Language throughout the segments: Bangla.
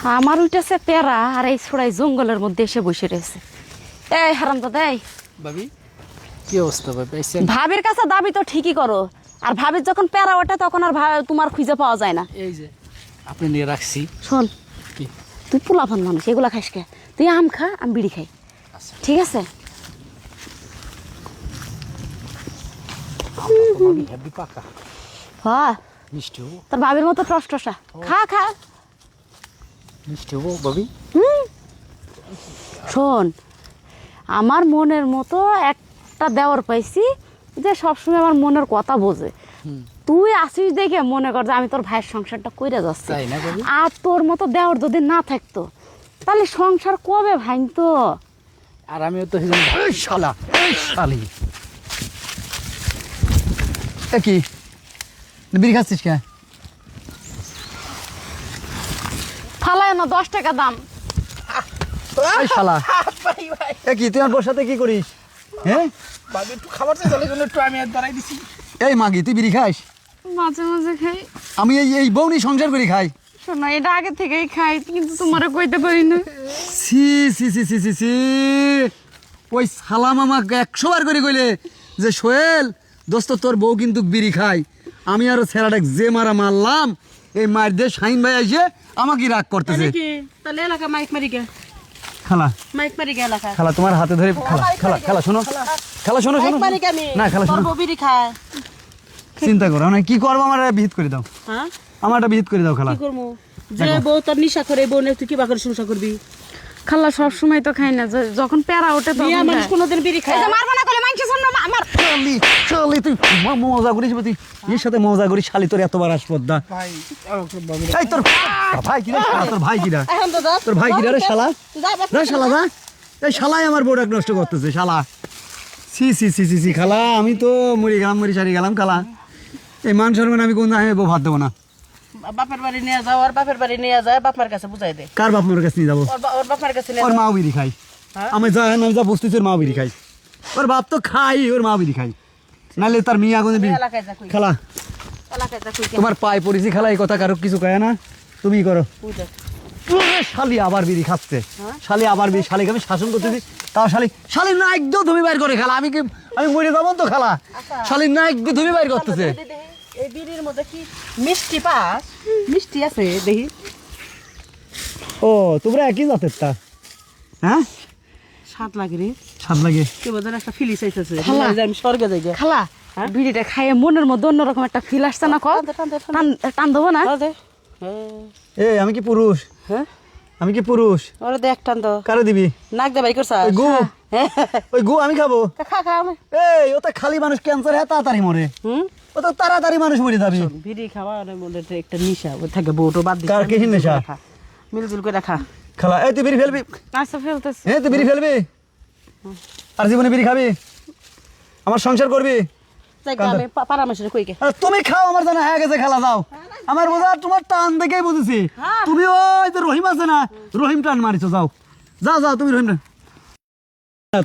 আমার উইটাছে পেরা আর এই ছোড়াই জঙ্গলের মধ্যে এসে বসে রয়েছে। এই হারামজাদা এই ভাবি কি অবস্থা ভাবি? ভাবির কাছে দাবি তো ঠিকই করো, আর ভাবির যখন পেরা ওঠে তখন আর তোমার খুঁজে পাওয়া যায় না। এই যে আপনি নিয়ে রাখছি। শোন, কি তুই পোলাপান মানুষ, এগুলা খাইস কে? তুই আম খা, আমি বিড়ি খাই, আচ্ছা ঠিক আছে? ভাবি হেবি পাকা হ্যাঁ, মিষ্টি হবো, তোর ভাবির মতো টস টসা। খা খা। মিষ্টি হবো ভাবি। শোন, আমার মনের মতো একটা দেওয়ার পাইছি যে সবসময় আমার মনের কথা বোঝে। তুই আসিস দেখে মনে কর যে আমি তোর ভাইয়ের সংসারটা কইরা যাচ্ছি। তাই না ভাবি? আর তোর মতো দেওয়ার যদি না থাকতো তাহলে সংসার কবে ভাঙতো? আর আমিও তো এই শালা এই শালি এ কি বিড়ি খাচ্ছিস কে? ফালায় না, 10 টাকা দাম। এই শালা এ কি তুই আমার বোর সাথে কি করিস? হ্যাঁ ভাবি একটু খাবার চাই, তাহলে জন্য একটু আমি আর বাড়াই দিছি। এই মাগি তুই বিড়ি খাস? মাঝে মাঝে খাই। আমি এই বউনি সংসার করি খাই। শোনো, এটা আগে থেকেই খাই, কিন্তু তোমারে কইতে পারি না। সি সি সি সি সি সি ওই শালা মামাকে 100 বার করে কইলে যে সোহেল দোস্ত তোর বউ কিন্তু বিড়ি খায়। আমি আর ছেলেটা যে মারা মারলাম, এই মার দিয়ে শাহিন ভাই এসে আমাকে রাগ করতেছে। তাহলে এলাকা মাইক মারি গে, খালা মাইক মারি গে এলাকা। খালা তোমার হাতে ধরে খালা খালা খালা শোনো, খালা শোনো শোনো না খালা শোনো, বিড়ি খায়। চিন্তা করো না, কি করবো আমার বিহিত করে দাও। হ্যাঁ, আমার একটা বিহিত করে দাও খালা। যে বউ তোর নিশা করে, বউ তুই কি বাকর সংসার করবি? খালা সব সময় তো খাই না, যখন প্যারা ওঠে তখন মানুষ কোনোদিন বিড়ি খায়। মারবা না, কলে মাইনছে শুন না আমার। শালি শালি তুই মজা করিস, তুই এর সাথে মজা করিস শালি, তোর এতবার আসপদ্দা। ভাই ভাবি এই তোর ভাই কিরা, তোর ভাই কিরা, তোর ভাই কিরা রে শালা, রে শালা না, এই শালাই আমার বউটা নষ্ট করতেছে শালা। সি সি সি সি সি খালা, আমি তো মরি গেলাম, মরি সারি গেলাম খালা। এই মান সম্মান আমি কোন আমি বউ ভাত দেবো না। বাপের বাড়ি নিয়ে যাও, আর বাপের বাড়ি নিয়ে যায় বাপমার কাছে বুঝাই দে। কার বাপ মার কাছে নিয়ে যাবো? ওর বাপমার কাছে নিয়ে ওর মা বিড়ি খাই। আমি যা বুঝতেছি ওর মা বিড়ি খাই। ওর বাপ তো খাই, ওর মা বিড়ি খাই। নাহলে তার মিয়া কোনো বিড়ি এলাকায় যা কই, খালা। এলাকায় যা কই। তোমার পায়ে পড়েছি খালা, এই কথা কারো কিছু কয় না, তুমি করো। শালি আবার বিড়ি খাচ্ছে, শালি আবার বিড়ি, শালিকে আমি শাসন করতেছি, তাও শালি শালি না একদম তুমি বাইর করে খালা। আমি কি আমি মরে যাবো তো খালা, শালি না একদম তুমি বাইর করতেছে। এই বিড়ির মধ্যে কি মিষ্টি পাস? মিষ্টি আছে দেখি। ও তোমরা একই জাতের তা? হ্যাঁ স্বাদ লাগে রে, স্বাদ লাগে। কি বোঝেন একটা ফিলিস আইতেছে, খালা। আমি স্বর্গে যাই গে। খালা, বিড়িটা খাইয়ে মনের মধ্যে অন্যরকম একটা ফিল আসছে না? কল টান দেবো না? এ আমি কি পুরুষ? হ্যাঁ, আমি কি পুরুষ? ওরে দেখ টান তো, কারে দিবি? নাক দে বাই করছ। ওই গু, ওই গু আমি খাবো। খা খা আমি। এই ও তো খালি মানুষ ক্যান্সার হ্যাঁ তাড়াতাড়ি মরে, ও তো তাড়াতাড়ি মানুষ মরে যাবি। বিড়ি খাওয়া মধ্যে একটা নিশা, ওই থাকে বউটো বাদ দিস। কার কি নেশা? মিলজুল করে খা। খালা এই তুই বিড়ি ফেলবি? আচ্ছা, ফেলতেছি। হ্যাঁ তুই বিড়ি ফেলবি? আর জীবনে বিড়ি খাবি? আমার সংসার করবি? যাই গো, আমি পারামেশ্বরে কই গে। আরে তুমি খাও, আমার জানা হয়ে গেছে খালা, যাও। আমার বোঝা তোমার টান দেখেই বুঝেছি, তুমি ওই যে রহিম আছে না, রহিম টান মারিছো, যাও যাও যাও তুমি রহিম টান।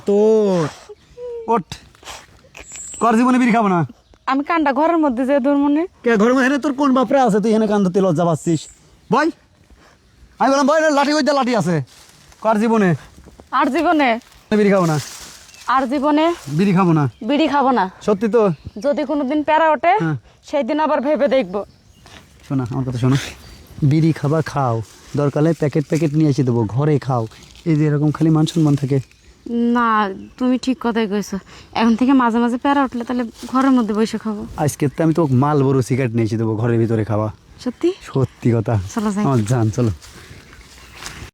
তোর ওঠ, কর জীবনে বিড়ি খাবো না। আমি কান্ডা ঘরের মধ্যে যে তোর মনে কে ঘরের মধ্যে তোর কোন বাপরে আছে, তুই এখানে কান্দতে লজ্জা পাচ্ছিস? বই আমি বললাম বই, লাঠি কই লাঠি আছে, কর জীবনে আর জীবনে বিড়ি খাবো না, আর জীবনে বিড়ি খাবো না। বিড়ি খাবো না। সত্যি তো? যদি কোনোদিন প্যারা ওঠে হ্যাঁ। সেই দিন আবার ভেবে দেখবো। শোনা আমার কথা শোনো, বিড়ি খাবা খাও, দরকার হলে প্যাকেট প্যাকেট নিয়ে এসে দেবো, ঘরে খাও। এই যে এরকম খালি মান সম্মান থাকে না, তুমি ঠিক কথাই কইছো। এখন থেকে মাঝে মাঝে প্যারা উঠলে তাহলে ঘরের মধ্যে বসে খাবো। আজকে তো আমি তো মাল বড় সিগারেট নিয়ে এসে দেবো, ঘরের ভিতরে খাওয়া। সত্যি? সত্যি কথা, চলো যাই। আমার জান চলো।